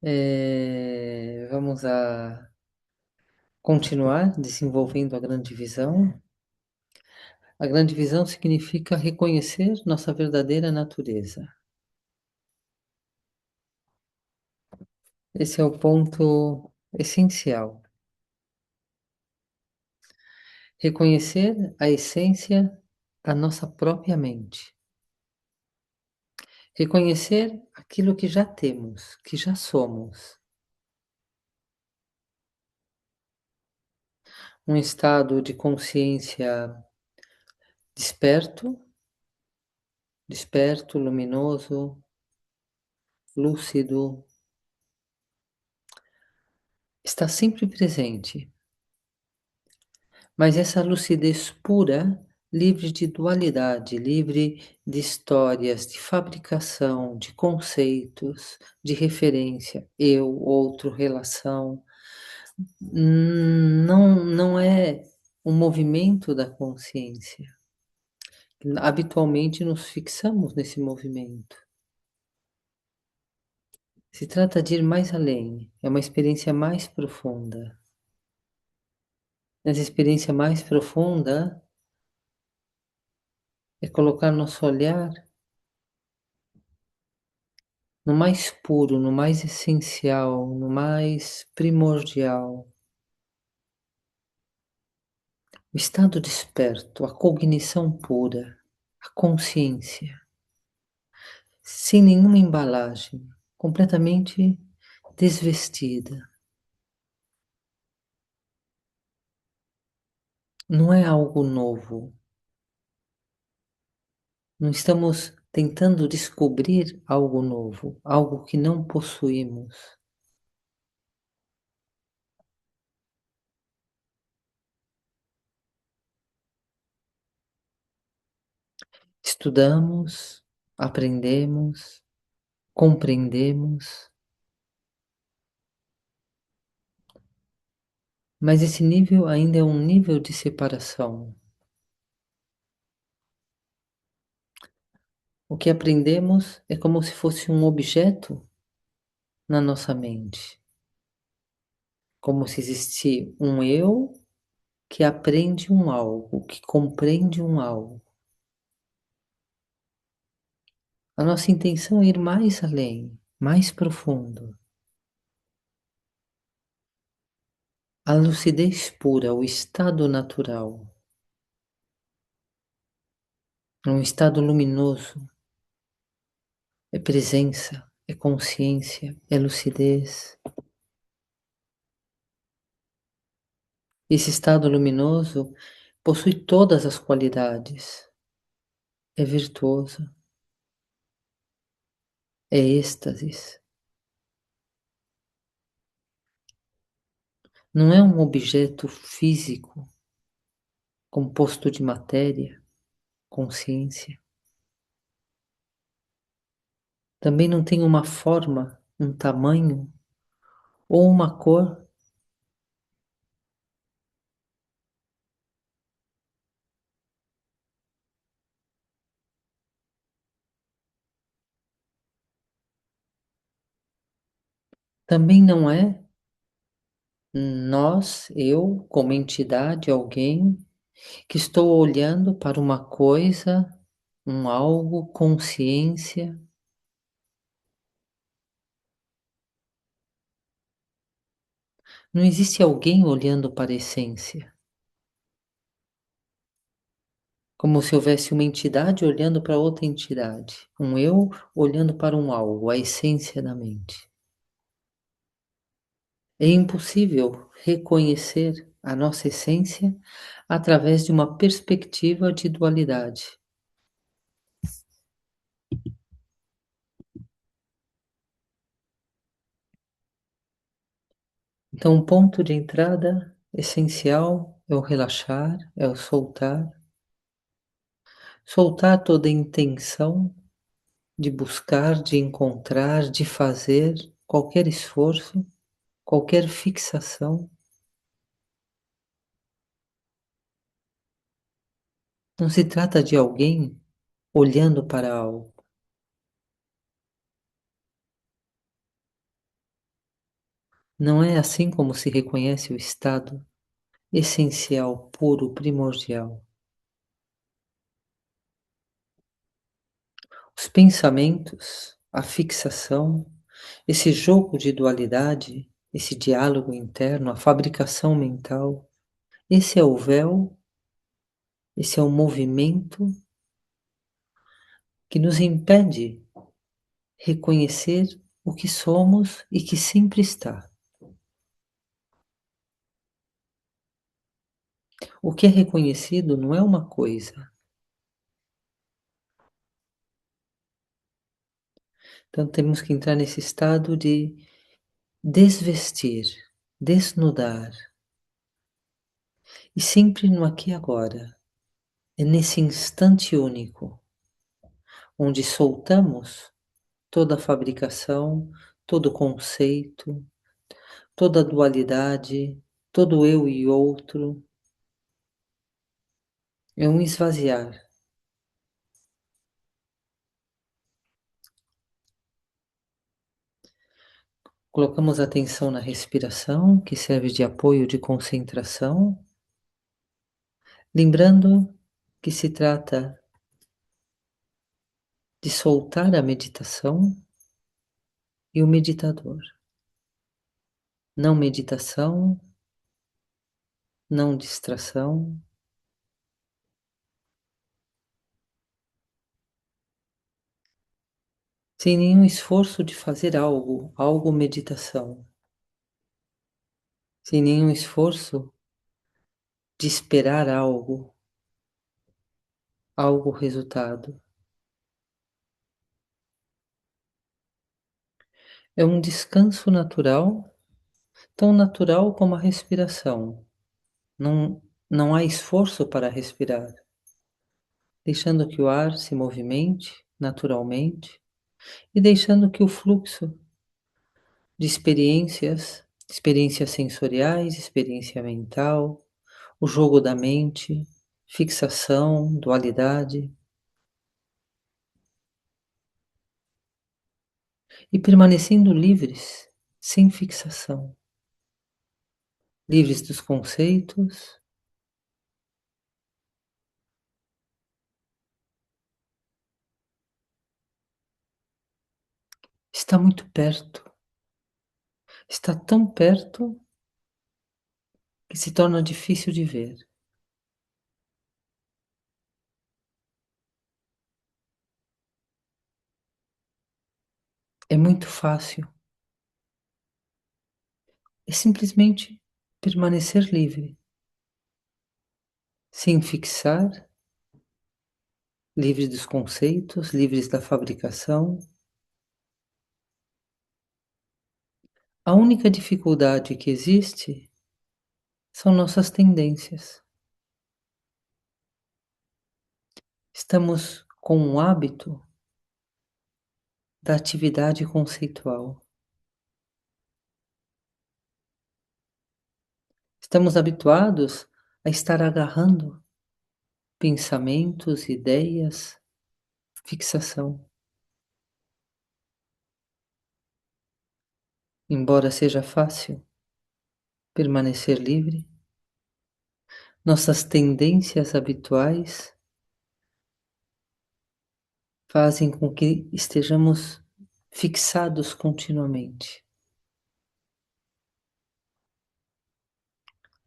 Vamos a continuar desenvolvendo a grande visão. A grande visão significa reconhecer nossa verdadeira natureza. Esse é o ponto essencial. Reconhecer a essência da nossa própria mente. Reconhecer aquilo que já temos, que já somos. Um estado de consciência desperto, desperto, luminoso, lúcido, está sempre presente. Mas essa lucidez pura, livre de dualidade, livre de histórias, de fabricação, de conceitos, de referência, eu, outro, relação, não é o movimento da consciência. Habitualmente nos fixamos nesse movimento. Se trata de ir mais além, é uma experiência mais profunda. Nessa experiência mais profunda, é colocar nosso olhar no mais puro, no mais essencial, no mais primordial. O estado desperto, a cognição pura, a consciência, sem nenhuma embalagem, completamente desvestida. Não é algo novo. Não estamos tentando descobrir algo novo, algo que não possuímos. Estudamos, aprendemos, compreendemos, mas esse nível ainda é um nível de separação. O que aprendemos é como se fosse um objeto na nossa mente, como se existisse um eu que aprende um algo, que compreende um algo. A nossa intenção é ir mais além, mais profundo. A lucidez pura, o estado natural, é um estado luminoso, é presença, é consciência, é lucidez. Esse estado luminoso possui todas as qualidades, é virtuoso, é êxtase. Não é um objeto físico composto de matéria, consciência. Também não tem uma forma, um tamanho ou uma cor. Também não é nós, eu, como entidade, alguém que estou olhando para uma coisa, um algo, consciência. Não existe alguém olhando para a essência. Como se houvesse uma entidade olhando para outra entidade. Um eu olhando para um algo, a essência da mente. É impossível reconhecer a nossa essência através de uma perspectiva de dualidade. Então, o ponto de entrada essencial é o relaxar, é o soltar. Soltar toda a intenção de buscar, de encontrar, de fazer qualquer esforço, qualquer fixação. Não se trata de alguém olhando para algo. Não é assim como se reconhece o estado essencial, puro, primordial. Os pensamentos, a fixação, esse jogo de dualidade, esse diálogo interno, a fabricação mental, esse é o véu, esse é o movimento que nos impede reconhecer o que somos e que sempre está. O que é reconhecido não é uma coisa. Então temos que entrar nesse estado de desvestir, desnudar, e sempre no aqui e agora. É nesse instante único, onde soltamos toda a fabricação, todo o conceito, toda a dualidade, todo eu e outro. É um esvaziar. Colocamos atenção na respiração, que serve de apoio de concentração, lembrando que se trata de soltar a meditação e o meditador. Não meditação, não distração, sem nenhum esforço de fazer algo, algo meditação, sem nenhum esforço de esperar algo, algo resultado. É um descanso natural, tão natural como a respiração. Não há esforço para respirar, deixando que o ar se movimente naturalmente e deixando que o fluxo de experiências, experiências sensoriais, experiência mental, o jogo da mente, fixação, dualidade, e permanecendo livres, sem fixação, livres dos conceitos, está muito perto, está tão perto que se torna difícil de ver. É muito fácil, é simplesmente permanecer livre, sem fixar, livres dos conceitos, livres da fabricação. A única dificuldade que existe são nossas tendências. Estamos com o hábito da atividade conceitual. Estamos habituados a estar agarrando pensamentos, ideias, fixação. Embora seja fácil permanecer livre, nossas tendências habituais fazem com que estejamos fixados continuamente.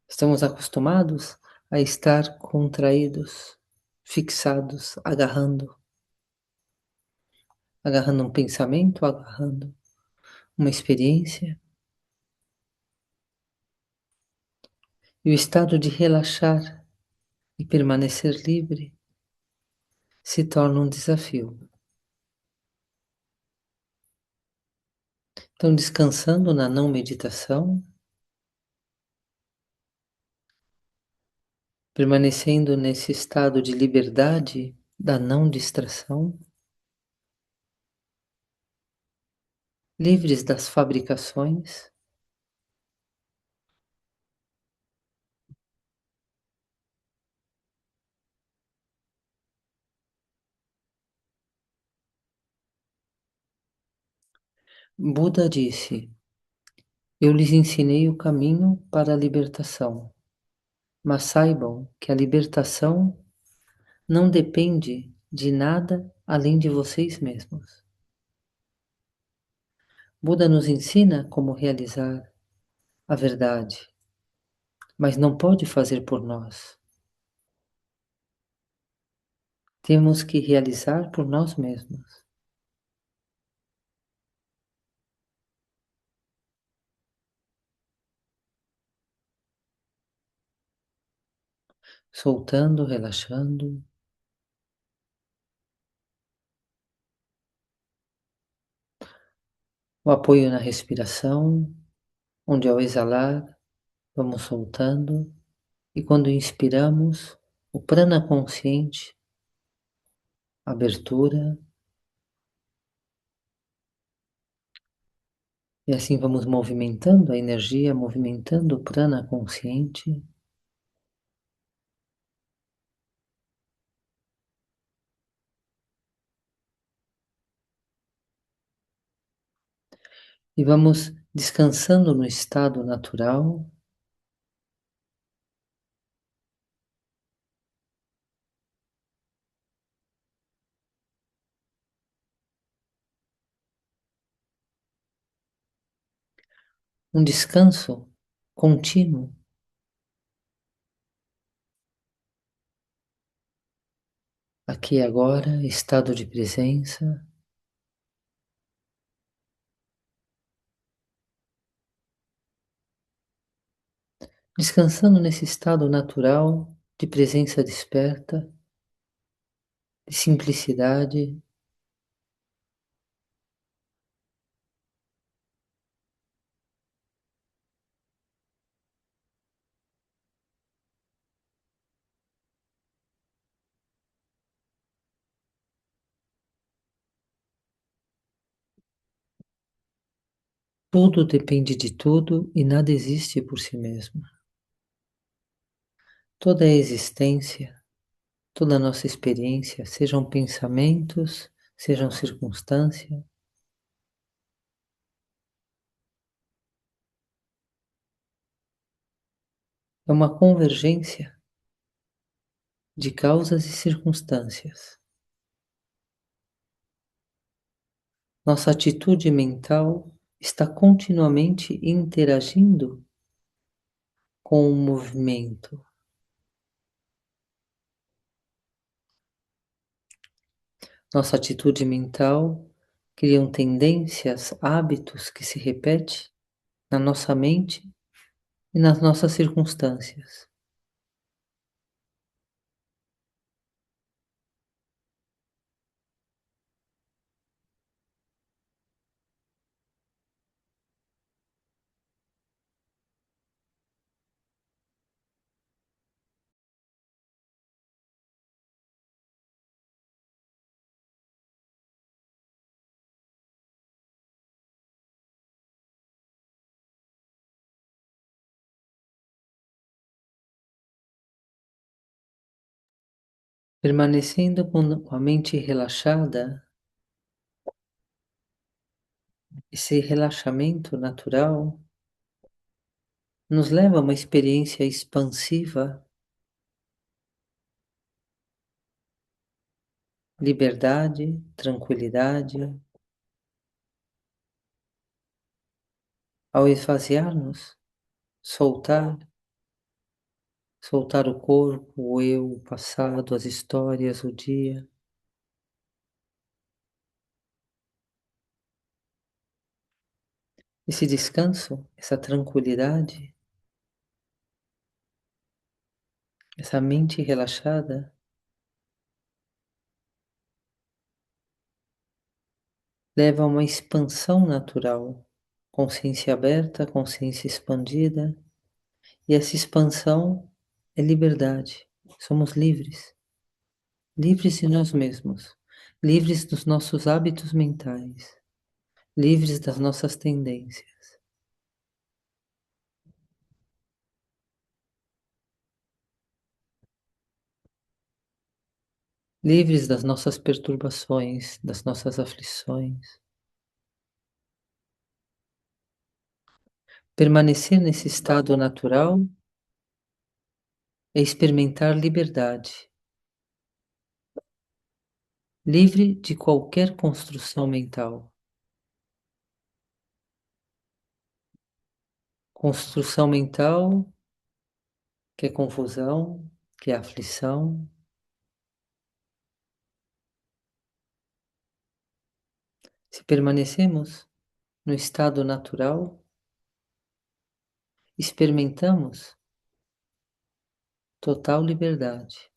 Estamos acostumados a estar contraídos, fixados, agarrando um pensamento, agarrando uma experiência, e o estado de relaxar e permanecer livre se torna um desafio. Então, descansando na não meditação, permanecendo nesse estado de liberdade da não distração, livres das fabricações, Buda disse: Eu lhes ensinei o caminho para a libertação, mas saibam que a libertação não depende de nada além de vocês mesmos. Buda nos ensina como realizar a verdade, mas não pode fazer por nós. Temos que realizar por nós mesmos, soltando, relaxando, o apoio na respiração, onde ao exalar vamos soltando e quando inspiramos, o prana consciente, abertura, e assim vamos movimentando a energia, movimentando o prana consciente. E vamos descansando no estado natural, um descanso contínuo, aqui e agora, estado de presença, descansando nesse estado natural de presença desperta, de simplicidade, tudo depende de tudo e nada existe por si mesmo. Toda a existência, toda a nossa experiência, sejam pensamentos, sejam circunstâncias, é uma convergência de causas e circunstâncias. Nossa atitude mental está continuamente interagindo com o movimento. Nossa atitude mental criam tendências, hábitos que se repetem na nossa mente e nas nossas circunstâncias. Permanecendo com a mente relaxada, esse relaxamento natural nos leva a uma experiência expansiva, liberdade, tranquilidade. Ao esvaziar-nos, soltar, soltar o corpo, o eu, o passado, as histórias, o dia. Esse descanso, essa tranquilidade, essa mente relaxada, leva a uma expansão natural, consciência aberta, consciência expandida, e essa expansão é liberdade. Somos livres, livres de nós mesmos, livres dos nossos hábitos mentais, livres das nossas tendências, livres das nossas perturbações, das nossas aflições. Permanecer nesse estado natural é experimentar liberdade, livre de qualquer construção mental. Construção mental que é confusão, que é aflição. Se permanecemos no estado natural, experimentamos total liberdade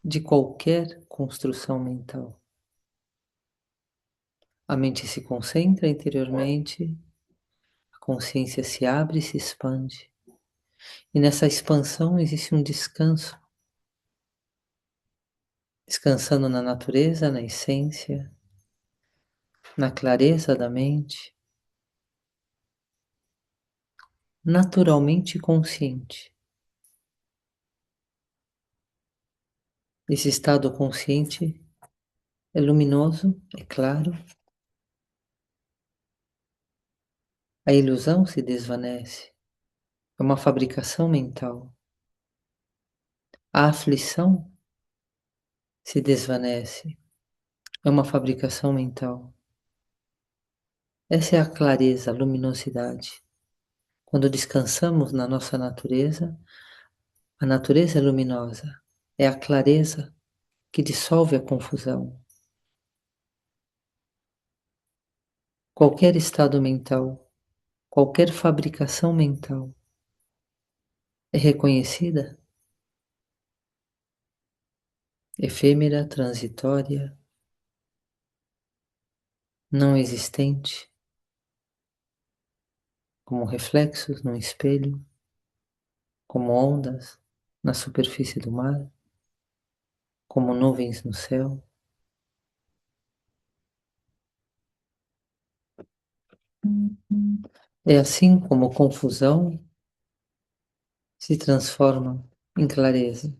de qualquer construção mental. A mente se concentra interiormente, a consciência se abre e se expande. E nessa expansão existe um descanso, descansando na natureza, na essência, na clareza da mente, naturalmente consciente. Esse estado consciente é luminoso, é claro, a ilusão se desvanece, é uma fabricação mental. A aflição se desvanece, é uma fabricação mental. Essa é a clareza, a luminosidade. Quando descansamos na nossa natureza, a natureza é luminosa, é a clareza que dissolve a confusão. Qualquer estado mental, qualquer fabricação mental é reconhecida, efêmera, transitória, não existente, como reflexos num espelho, como ondas na superfície do mar, como nuvens no céu. É assim como confusão se transforma em clareza.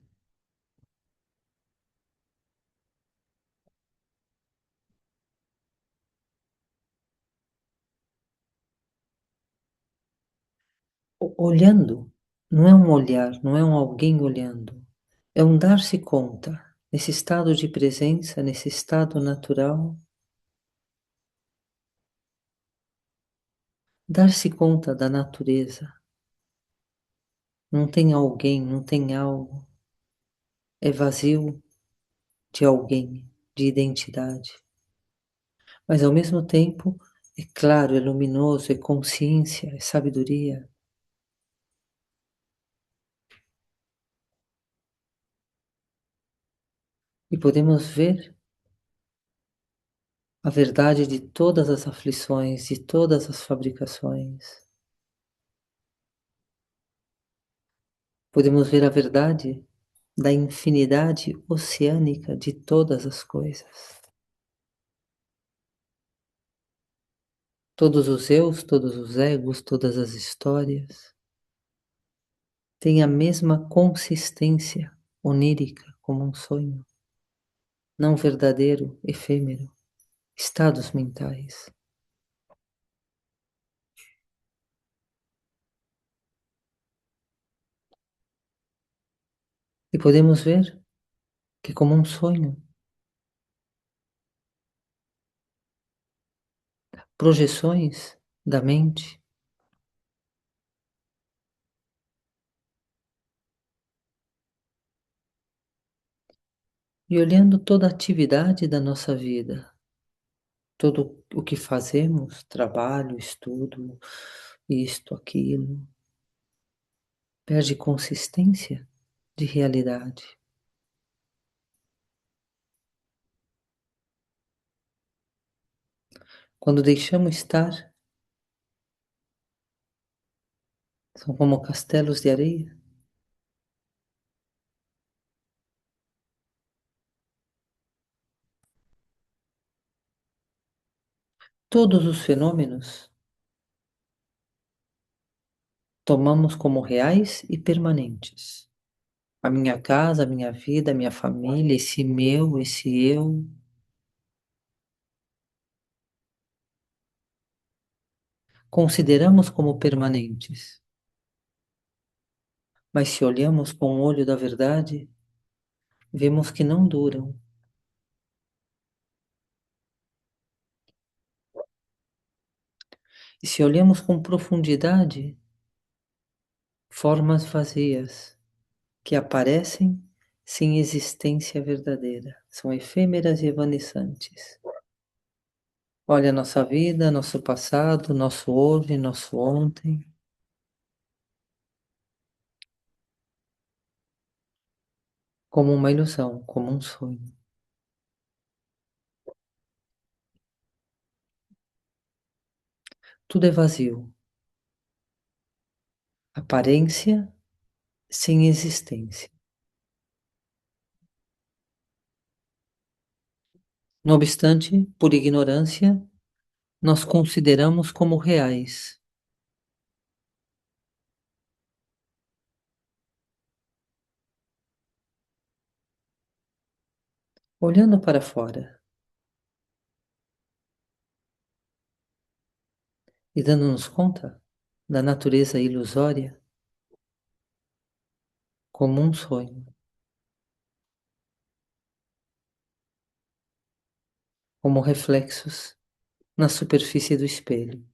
Olhando, não é um olhar, não é um alguém olhando, é um dar-se conta, nesse estado de presença, nesse estado natural, dar-se conta da natureza. Não tem alguém, não tem algo, é vazio de alguém, de identidade. Mas ao mesmo tempo, é claro, é luminoso, é consciência, é sabedoria. E podemos ver a verdade de todas as aflições, de todas as fabricações. Podemos ver a verdade da infinidade oceânica de todas as coisas. Todos os eus, todos os egos, todas as histórias têm a mesma consistência onírica como um sonho, não verdadeiro, efêmero, estados mentais. E podemos ver que é como um sonho, projeções da mente, e olhando toda a atividade da nossa vida, todo o que fazemos, trabalho, estudo, isto, aquilo, perde consistência de realidade. Quando deixamos estar, são como castelos de areia. Todos os fenômenos tomamos como reais e permanentes. A minha casa, a minha vida, a minha família, esse meu, esse eu. consideramos como permanentes. Mas se olhamos com o olho da verdade, vemos que não duram. E se olhamos com profundidade, formas vazias que aparecem sem existência verdadeira, são efêmeras e evanescentes. Olha a nossa vida, nosso passado, nosso hoje, nosso ontem, como uma ilusão, como um sonho. Tudo é vazio, aparência sem existência. No obstante, por ignorância, nós consideramos como reais. Olhando para fora e dando-nos conta da natureza ilusória como um sonho, como reflexos na superfície do espelho.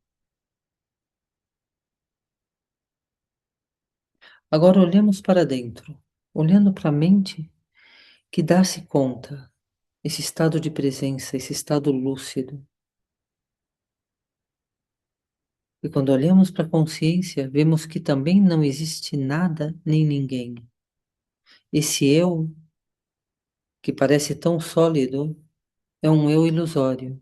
Agora olhamos para dentro, olhando para a mente que dá-se conta, esse estado de presença, esse estado lúcido. E quando olhamos para a consciência, vemos que também não existe nada nem ninguém. Esse eu, que parece tão sólido, é um eu ilusório.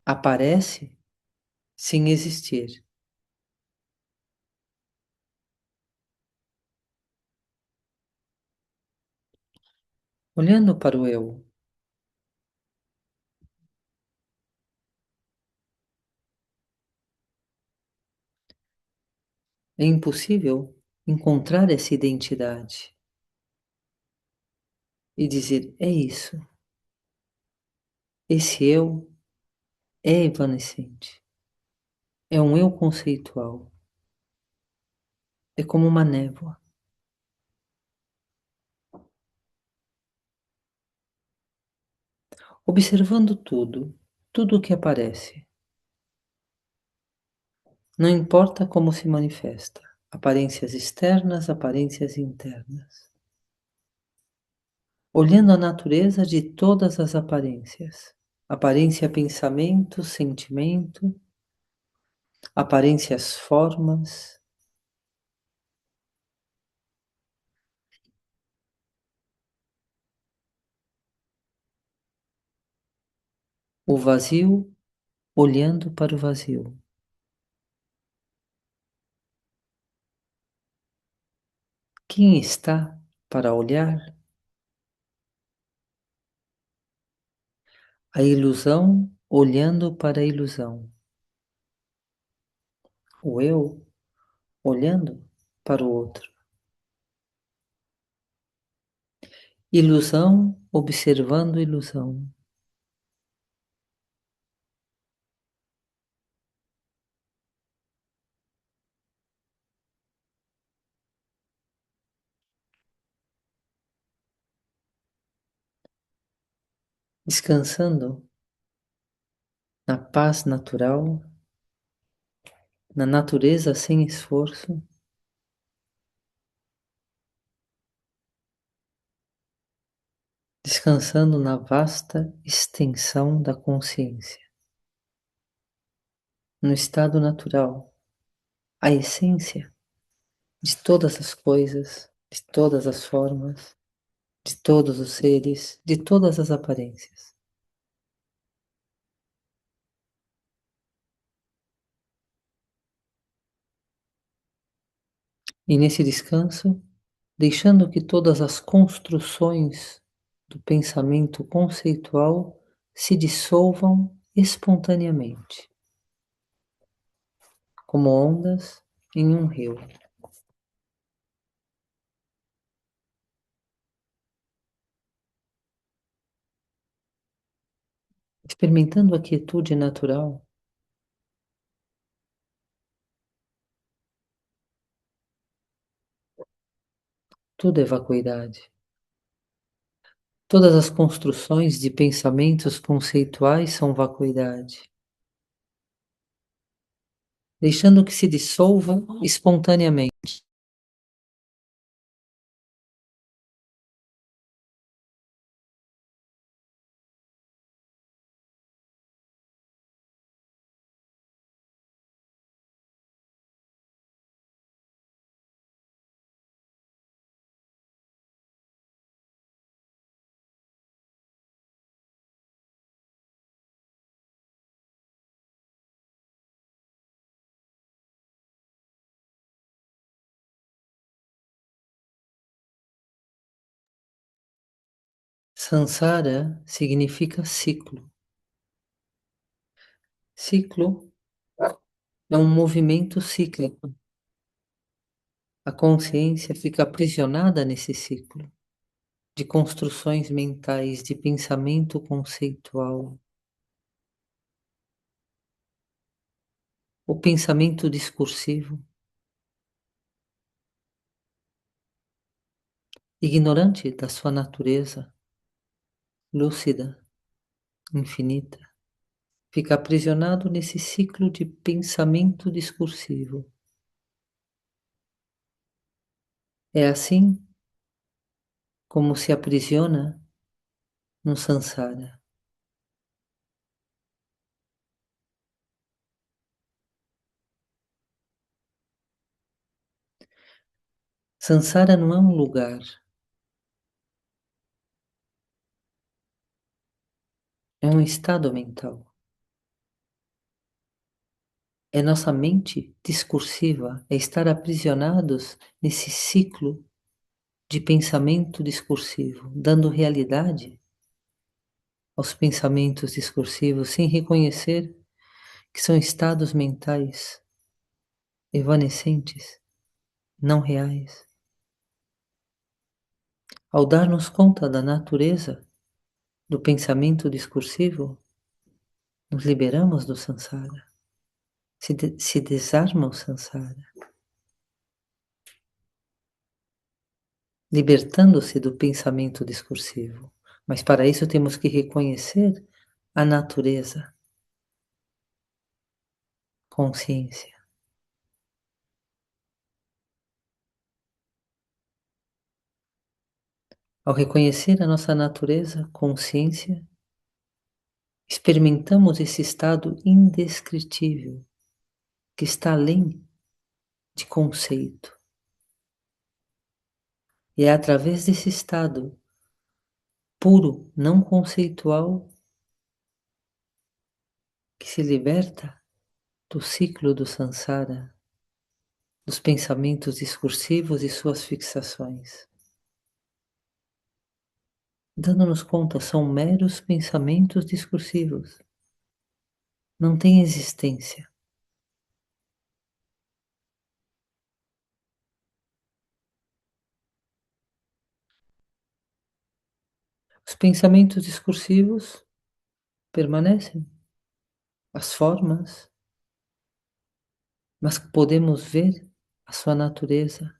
Aparece sem existir. Olhando para o eu, é impossível encontrar essa identidade e dizer: é isso, esse eu é evanescente, é um eu conceitual, é como uma névoa. Observando tudo, tudo o que aparece, não importa como se manifesta, aparências externas, aparências internas. Olhando a natureza de todas as aparências, aparência pensamento, sentimento, aparências formas, o vazio olhando para o vazio. Quem está para olhar a ilusão olhando para a ilusão? O eu olhando para o outro. Ilusão observando ilusão. Descansando na paz natural, na natureza sem esforço, descansando na vasta extensão da consciência, no estado natural, a essência de todas as coisas, de todas as formas, de todos os seres, de todas as aparências. E nesse descanso, deixando que todas as construções do pensamento conceitual se dissolvam espontaneamente, como ondas em um rio. experimentando a quietude natural, tudo é vacuidade. Todas as construções de pensamentos conceituais são vacuidade, deixando que se dissolva espontaneamente. Sansara significa ciclo. Ciclo é um movimento cíclico. A consciência fica aprisionada nesse ciclo de construções mentais, de pensamento conceitual. O pensamento discursivo, ignorante da sua natureza, lúcida, infinita, fica aprisionado nesse ciclo de pensamento discursivo. É assim como se aprisiona no sansara. Sansara não é um lugar, é um estado mental. É nossa mente discursiva, é estar aprisionados nesse ciclo de pensamento discursivo, dando realidade aos pensamentos discursivos sem reconhecer que são estados mentais evanescentes, não reais. Ao darmos conta da natureza do pensamento discursivo, nos liberamos do sansara, se desarma o sansara, libertando-se do pensamento discursivo. Mas para isso temos que reconhecer a natureza, consciência. Ao reconhecer a nossa natureza, consciência, experimentamos esse estado indescritível que está além de conceito. E é através desse estado puro, não conceitual, que se liberta do ciclo do sansara, dos pensamentos discursivos e suas fixações. Dando-nos conta, são meros pensamentos discursivos, não têm existência. Os pensamentos discursivos permanecem, as formas, mas podemos ver a sua natureza.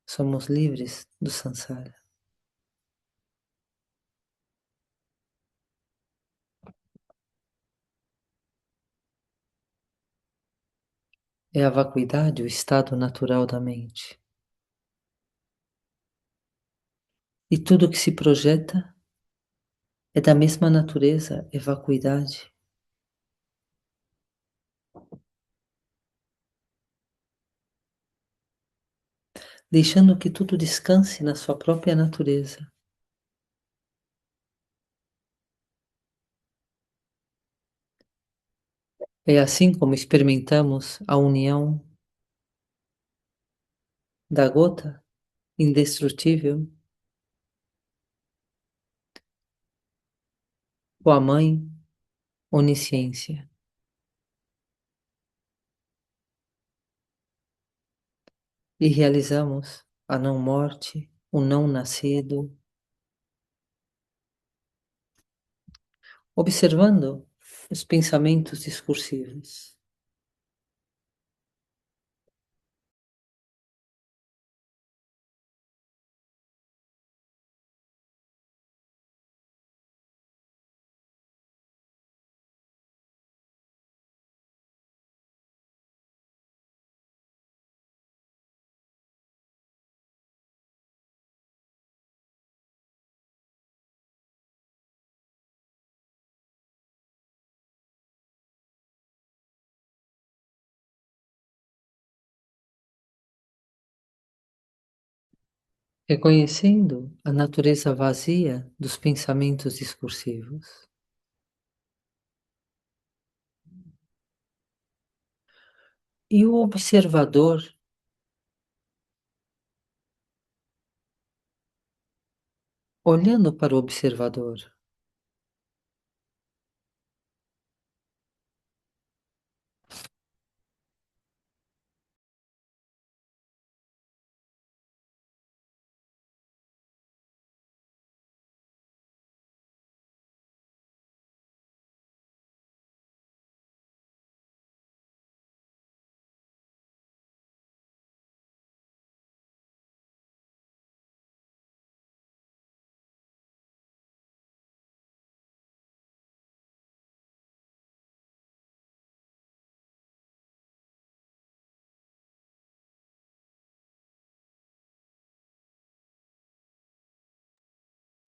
Somos livres do sansara. É a vacuidade o estado natural da mente. E tudo que se projeta é da mesma natureza, é vacuidade. Deixando que tudo descanse na sua própria natureza. É assim como experimentamos a união da gota indestrutível com a mãe onisciência. E realizamos a não morte, o não nascido, observando os pensamentos discursivos. Reconhecendo a natureza vazia dos pensamentos discursivos. E o observador, olhando para o observador,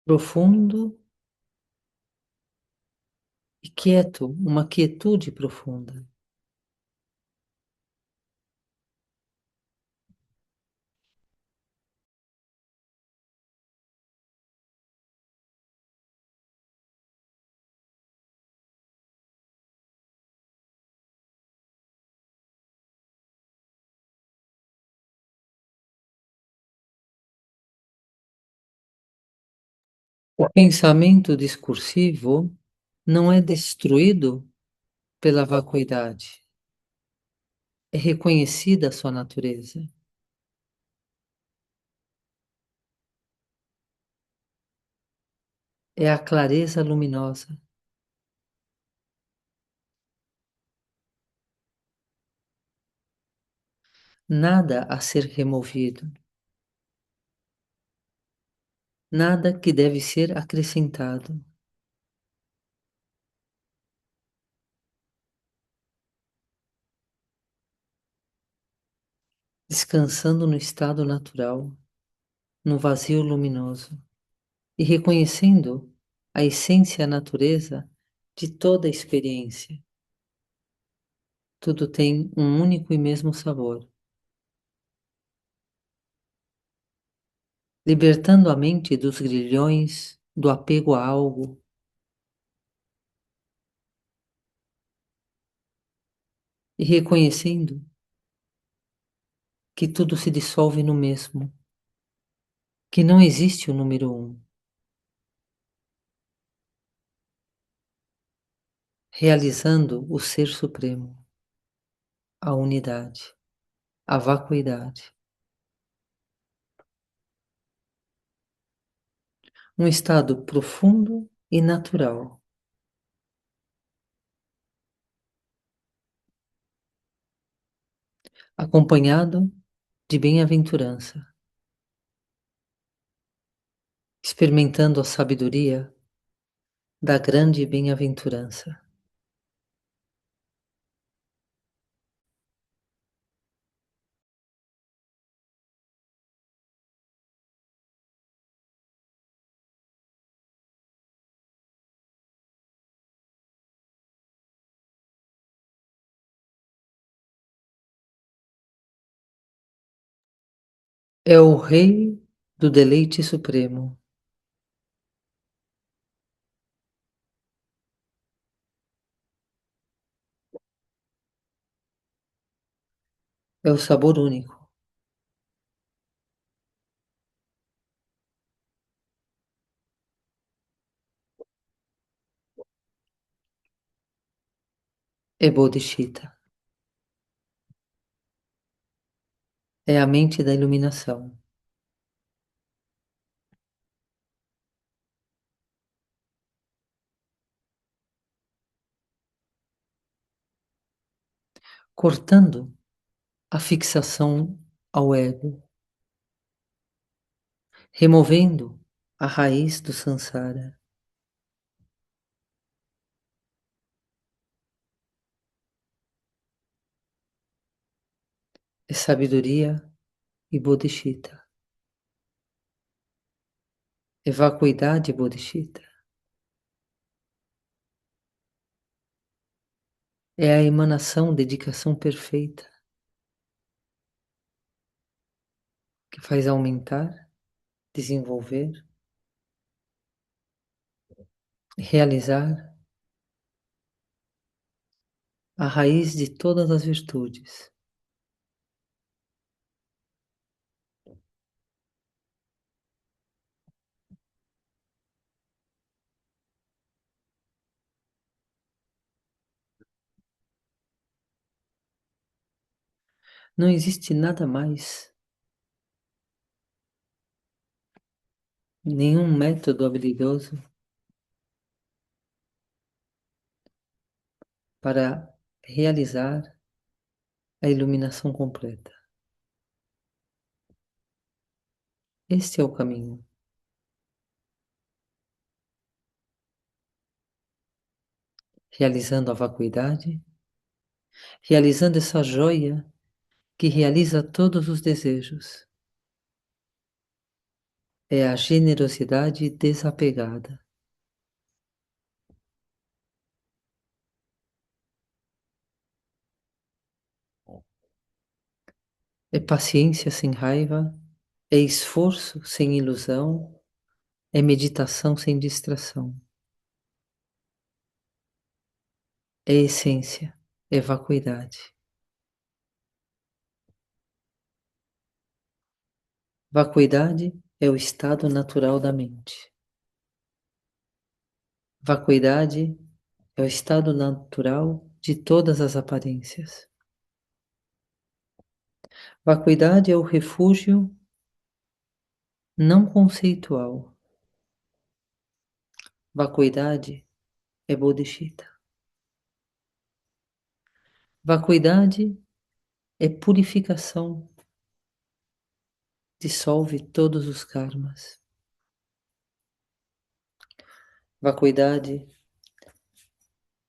profundo e quieto, uma quietude profunda. O pensamento discursivo não é destruído pela vacuidade, é reconhecida a sua natureza, é a clareza luminosa, nada a ser removido, nada que deve ser acrescentado, descansando no estado natural, no vazio luminoso e reconhecendo a essência e a natureza de toda a experiência. Tudo tem um único e mesmo sabor, libertando a mente dos grilhões, do apego a algo e reconhecendo que tudo se dissolve no mesmo, que não existe o número um, realizando o ser supremo, a unidade, a vacuidade. Um estado profundo e natural, acompanhado de bem-aventurança, experimentando a sabedoria da grande bem-aventurança. É o Rei do deleite supremo, é o sabor único, é Bodhicitta, é a mente da iluminação. cortando a fixação ao ego, removendo a raiz do samsara. É sabedoria e bodhicitta. É vacuidade e bodhicitta. É a emanação, dedicação perfeita, que faz aumentar, desenvolver, realizar a raiz de todas as virtudes. Não existe nada mais, nenhum método habilidoso para realizar a iluminação completa. Este é o caminho. Realizando a vacuidade, realizando essa joia que realiza todos os desejos. É a generosidade desapegada. É paciência sem raiva, é esforço sem ilusão, é meditação sem distração. É essência, é vacuidade. Vacuidade é o estado natural da mente. Vacuidade é o estado natural de todas as aparências. Vacuidade é o refúgio não conceitual. Vacuidade é bodhicitta. Vacuidade é purificação, dissolve todos os karmas. Vacuidade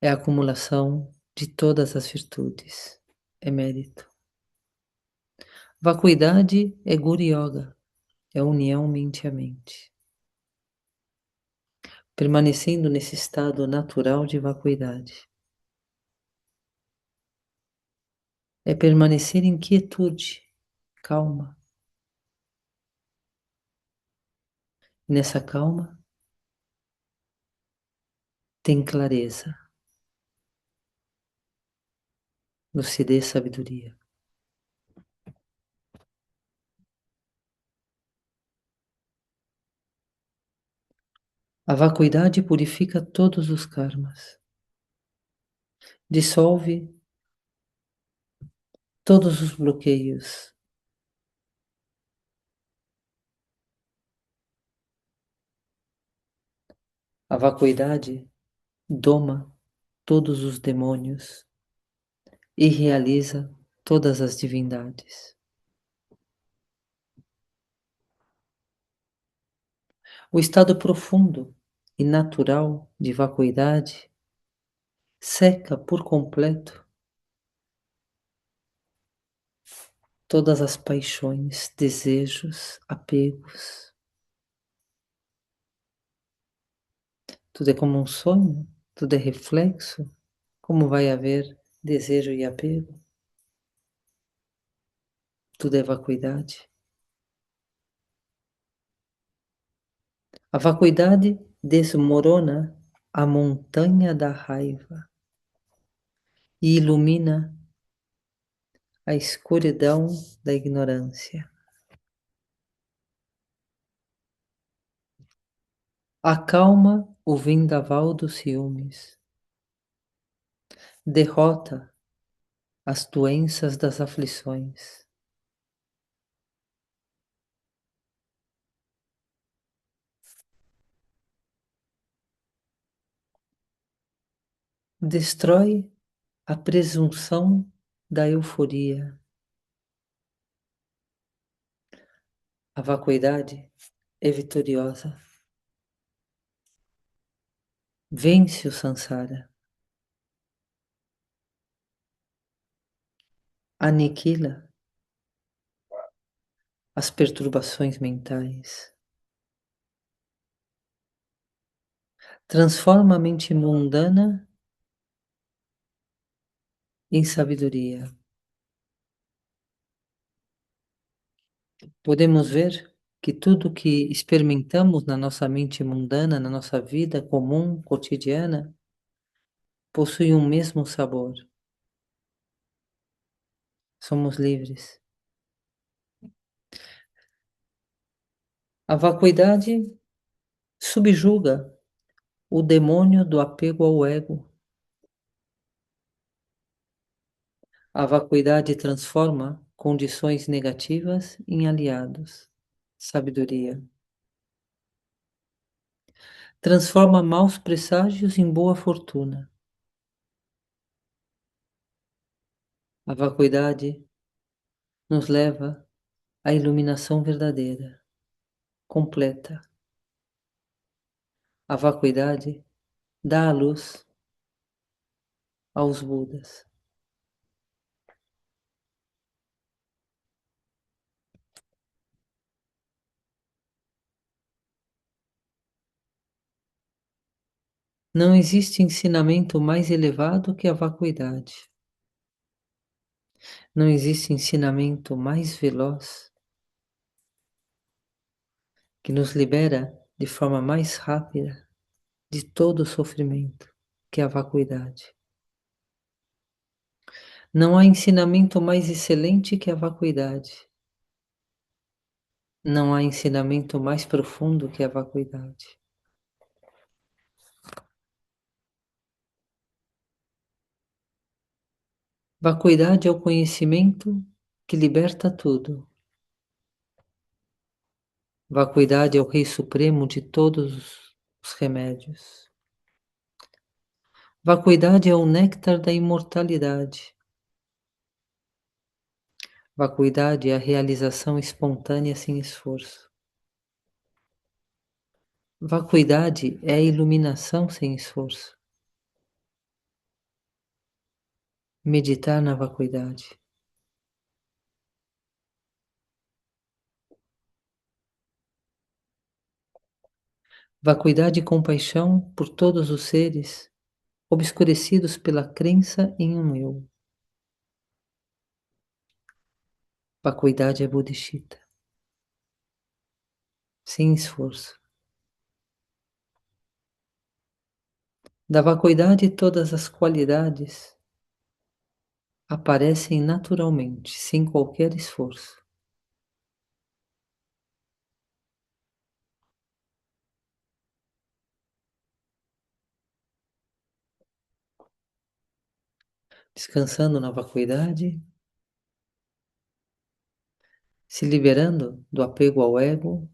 é a acumulação de todas as virtudes, é mérito. Vacuidade é Guru Yoga, é união mente a mente. Permanecendo nesse estado natural de vacuidade. É permanecer em quietude, calma. Nessa calma tem clareza, lucidez, sabedoria. A vacuidade purifica todos os karmas, dissolve todos os bloqueios. A vacuidade doma todos os demônios e realiza todas as divindades. O estado profundo e natural de vacuidade seca por completo todas as paixões, desejos, apegos. Tudo é como um sonho, tudo é reflexo. Como vai haver desejo e apego? Tudo é vacuidade. A vacuidade desmorona a montanha da raiva e ilumina a escuridão da ignorância. Acalma o vendaval dos ciúmes. Derrota as doenças das aflições. Destrói a presunção da euforia. A vacuidade é vitoriosa. Vence o samsara. Aniquila as perturbações mentais. Transforma a mente mundana em sabedoria. Podemos ver que tudo que experimentamos na nossa mente mundana, na nossa vida comum, cotidiana, possui um mesmo sabor. Somos livres. A vacuidade subjuga o demônio do apego ao ego. A vacuidade transforma condições negativas em aliados. Sabedoria. Transforma maus presságios em boa fortuna. A vacuidade nos leva à iluminação verdadeira, completa. A vacuidade dá a luz aos Budas. Não existe ensinamento mais elevado que a vacuidade. Não existe ensinamento mais veloz que nos libera de forma mais rápida de todo o sofrimento que a vacuidade. Não há ensinamento mais excelente que a vacuidade. Não há ensinamento mais profundo que a vacuidade. Vacuidade é o conhecimento que liberta tudo. Vacuidade é o Rei Supremo de todos os remédios. Vacuidade é o néctar da imortalidade. Vacuidade é a realização espontânea sem esforço. Vacuidade é a iluminação sem esforço. Meditar na vacuidade. Vacuidade e compaixão por todos os seres obscurecidos pela crença em um eu. Vacuidade é bodhicitta, sem esforço. Da vacuidade todas as qualidades aparecem naturalmente, sem qualquer esforço. Descansando na vacuidade, se liberando do apego ao ego,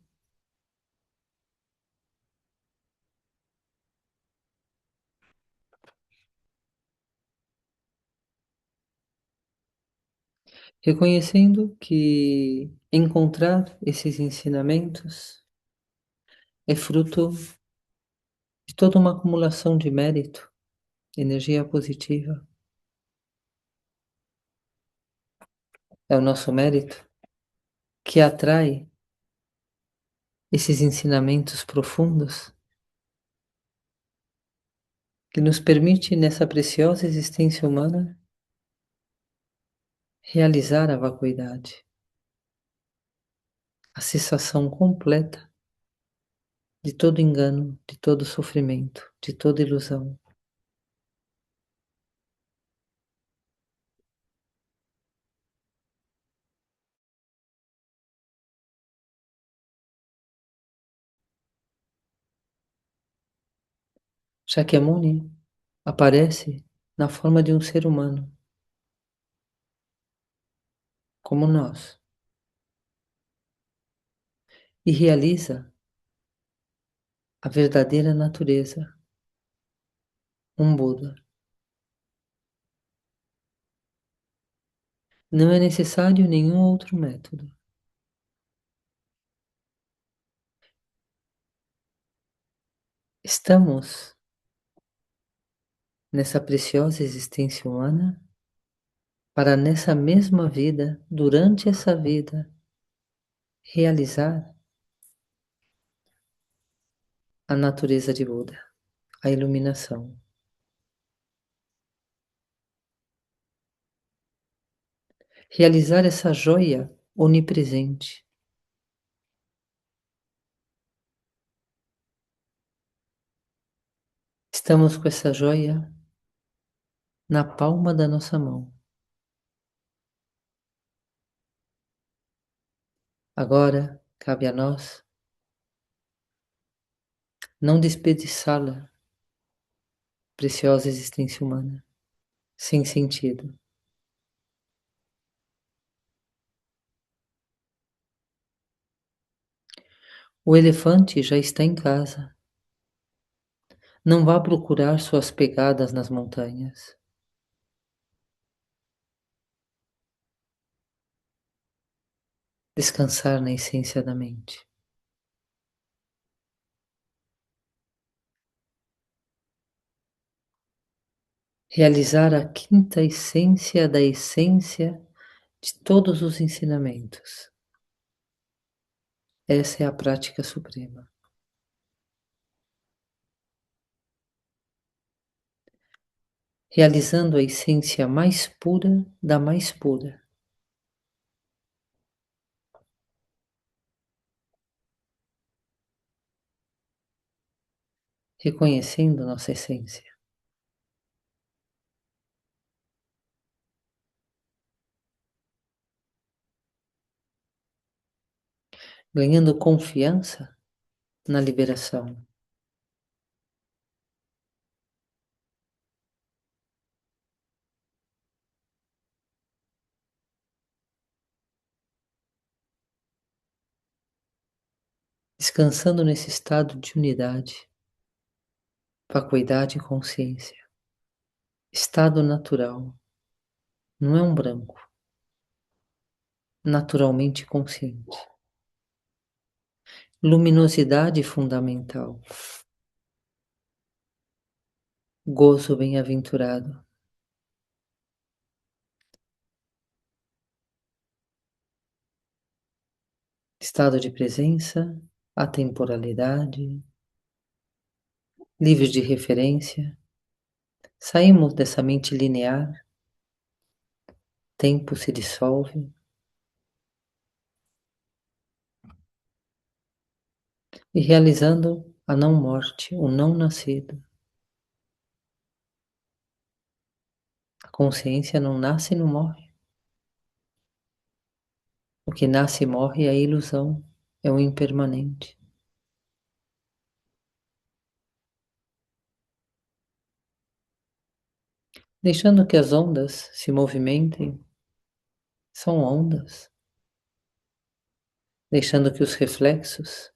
reconhecendo que encontrar esses ensinamentos é fruto de toda uma acumulação de mérito, energia positiva. É o nosso mérito que atrai esses ensinamentos profundos que nos permite nessa preciosa existência humana realizar a vacuidade, a cessação completa de todo engano, de todo sofrimento, de toda ilusão. Shakyamuni aparece na forma de um ser humano, como nós, e realiza a verdadeira natureza, um Buda. Não é necessário nenhum outro método. Estamos nessa preciosa existência humana para nessa mesma vida, durante essa vida, realizar a natureza de Buda, a iluminação. Realizar essa joia onipresente. Estamos com essa joia na palma da nossa mão. Agora cabe a nós não desperdiçá-la, preciosa existência humana, sem sentido. O elefante já está em casa. Não vá procurar suas pegadas nas montanhas. Descansar na essência da mente. Realizar a quinta essência da essência de todos os ensinamentos. Essa é a prática suprema. Realizando a essência mais pura da mais pura. Reconhecendo nossa essência. Ganhando confiança na liberação. Descansando nesse estado de unidade, vacuidade e consciência. Estado natural. Não é um branco. Naturalmente consciente. Luminosidade fundamental. Gozo bem-aventurado. Estado de presença, atemporalidade, livre de referência. Saímos dessa mente linear, tempo se dissolve, e realizando a não morte, o não nascido. A consciência não nasce e não morre. O que nasce e morre é a ilusão, é o impermanente. Deixando que as ondas se movimentem, são ondas. Deixando que os reflexos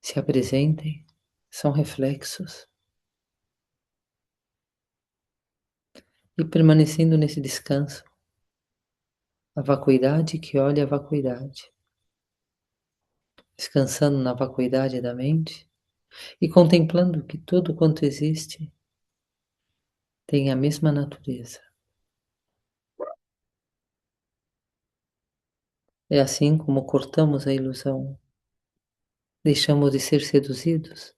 se apresentem, são reflexos. E permanecendo nesse descanso, a vacuidade que olha a vacuidade, descansando na vacuidade da mente e contemplando que tudo quanto existe tem a mesma natureza. É assim como cortamos a ilusão, deixamos de ser seduzidos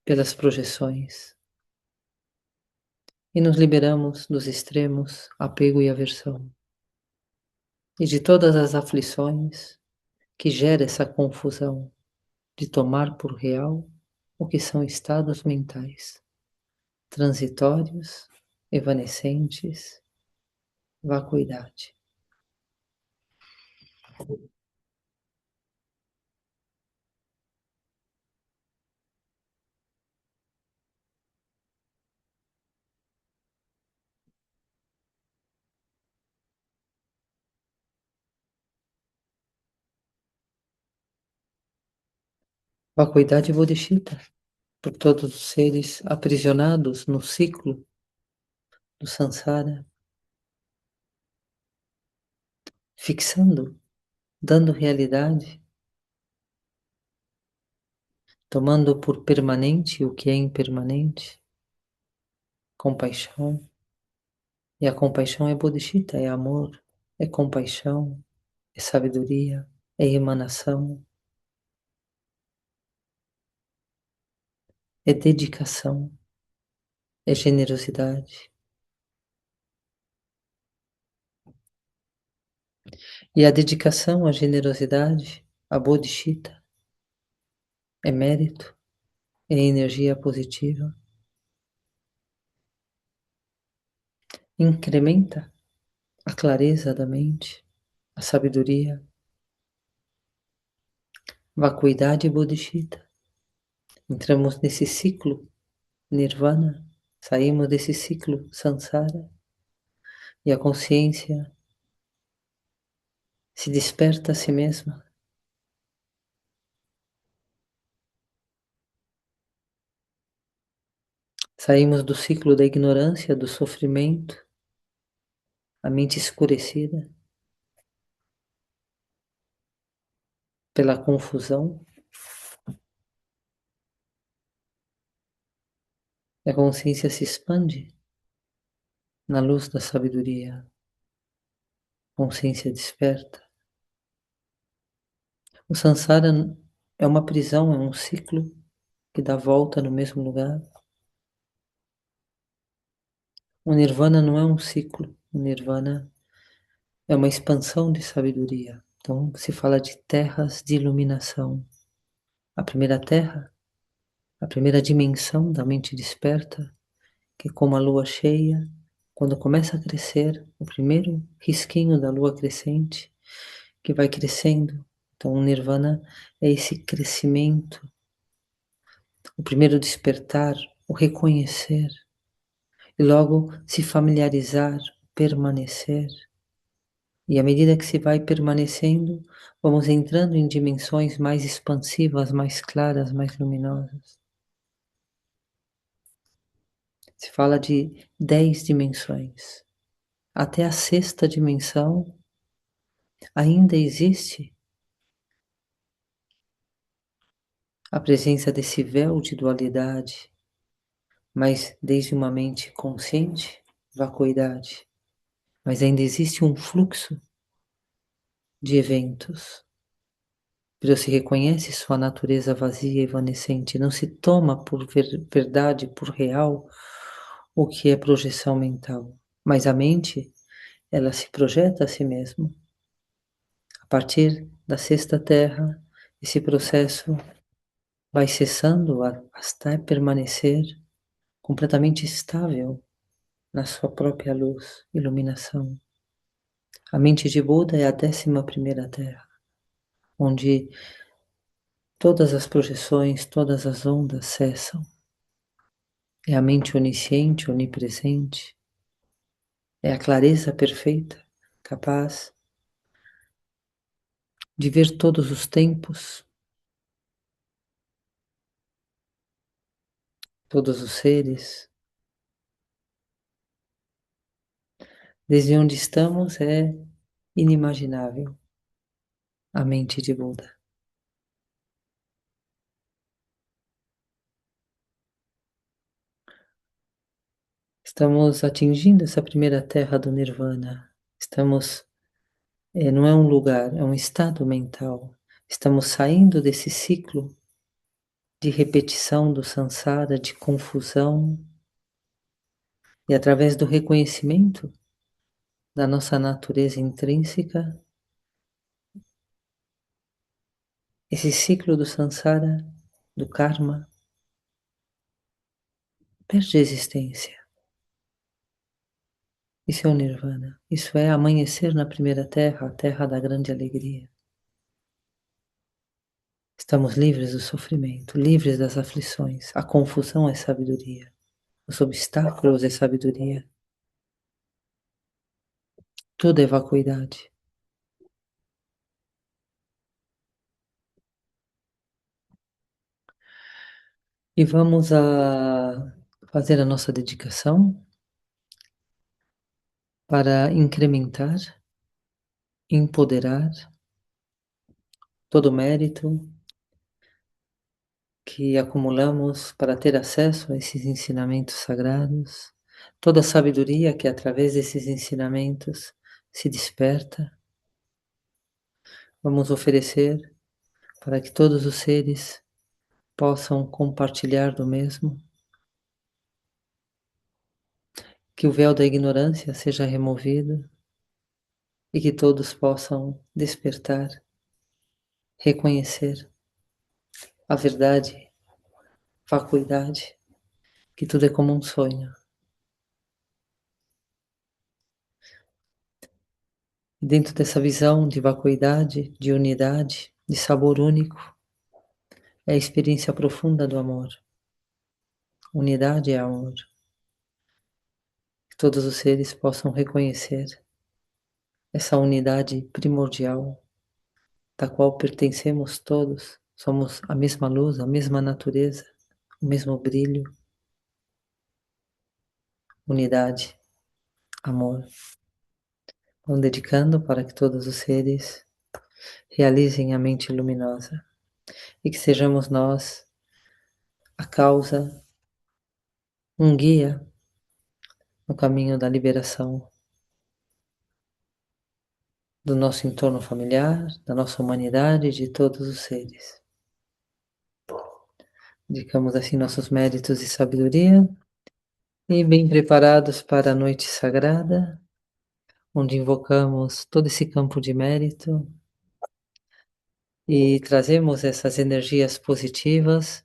pelas projeções e nos liberamos dos extremos apego e aversão e de todas as aflições que gera essa confusão de tomar por real o que são estados mentais, transitórios, evanescentes, vacuidade. Vacuidade bodhicitta, por todos os seres aprisionados no ciclo do samsara, fixando, dando realidade, tomando por permanente o que é impermanente, compaixão. E a compaixão é bodhicitta, é amor, é compaixão, é sabedoria, é emanação, é dedicação, é generosidade. E a dedicação, a generosidade, a bodhicitta é mérito, é energia positiva, incrementa a clareza da mente, a sabedoria, vacuidade e bodhicitta. Entramos nesse ciclo nirvana, saímos desse ciclo samsara e a consciência se desperta a si mesma. Saímos do ciclo da ignorância, do sofrimento, a mente escurecida pela confusão. A consciência se expande na luz da sabedoria. Consciência desperta. O samsara é uma prisão, é um ciclo que dá volta no mesmo lugar. O nirvana não é um ciclo. O nirvana é uma expansão de sabedoria. Então se fala de terras de iluminação. A primeira terra, a primeira dimensão da mente desperta, que como a lua cheia, quando começa a crescer, o primeiro risquinho da lua crescente, que vai crescendo. Então o nirvana é esse crescimento, o primeiro despertar, o reconhecer, e logo se familiarizar, permanecer. E à medida que se vai permanecendo, vamos entrando em dimensões mais expansivas, mais claras, mais luminosas. Se fala de 10 dimensões. Até a sexta dimensão ainda existe a presença desse véu de dualidade, mas desde uma mente consciente, vacuidade. Mas ainda existe um fluxo de eventos. Deus se reconhece sua natureza vazia e evanescente, não se toma por verdade, por real, o que é projeção mental. Mas a mente, ela se projeta a si mesma. A partir da sexta terra, esse processo vai cessando até permanecer completamente estável na sua própria luz, iluminação. A mente de Buda é a 11ª terra, onde todas as projeções, todas as ondas cessam. É a mente onisciente, onipresente, é a clareza perfeita, capaz de ver todos os tempos, todos os seres. Desde onde estamos é inimaginável a mente de Buda. Estamos atingindo essa primeira terra do Nirvana. Não é um lugar, é um estado mental. Estamos saindo desse ciclo de repetição do samsara, de confusão, e através do reconhecimento da nossa natureza intrínseca, esse ciclo do samsara, do karma, perde a existência. Isso é o nirvana. Isso é amanhecer na primeira terra, a terra da grande alegria. Estamos livres do sofrimento, livres das aflições. A confusão é sabedoria. Os obstáculos é sabedoria. Tudo é vacuidade. E vamos a fazer a nossa dedicação para incrementar empoderar todo o mérito que acumulamos para ter acesso a esses ensinamentos sagrados, toda a sabedoria que através desses ensinamentos se desperta, vamos oferecer para que todos os seres possam compartilhar do mesmo, que o véu da ignorância seja removido e que todos possam despertar, reconhecer a verdade, vacuidade, que tudo é como um sonho. E dentro dessa visão de vacuidade, de unidade, de sabor único, é a experiência profunda do amor. Unidade é amor. Que todos os seres possam reconhecer essa unidade primordial, da qual pertencemos todos, somos a mesma luz, a mesma natureza, o mesmo brilho. Unidade, amor. Vão dedicando para que todos os seres realizem a mente luminosa e que sejamos nós a causa, um guia no caminho da liberação do nosso entorno familiar, da nossa humanidade e de todos os seres. Dedicamos assim nossos méritos e sabedoria e bem preparados para a noite sagrada, onde invocamos todo esse campo de mérito e trazemos essas energias positivas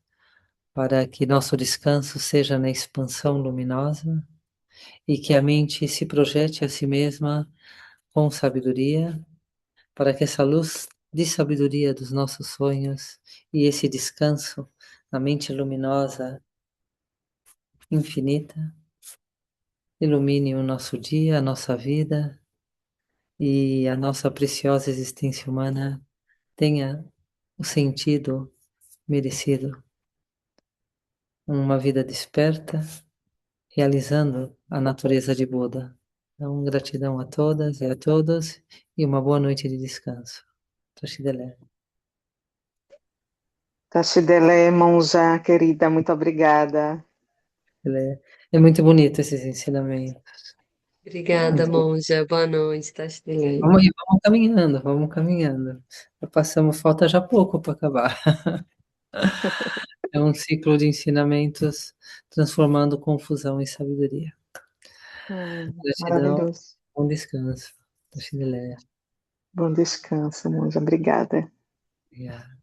para que nosso descanso seja na expansão luminosa e que a mente se projete a si mesma com sabedoria, para que essa luz de sabedoria dos nossos sonhos e esse descanso na mente luminosa infinita ilumine o nosso dia, a nossa vida e a nossa preciosa existência humana tenha o sentido merecido, uma vida desperta, realizando a natureza de Buda. Então, gratidão a todas e a todos e uma boa noite de descanso. Toshidele. Tachidele, monja querida, muito obrigada. É muito bonito esses ensinamentos. Obrigada, Muito bonito. monja. Boa noite, tá estranho. Vamos aí, vamos caminhando, vamos caminhando. Já passamos, falta já pouco para acabar. É um ciclo de ensinamentos transformando confusão em sabedoria. Gratidão, Maravilhoso. bom descanso. Toshidele. Bom descanso, monja. Obrigada. Obrigado.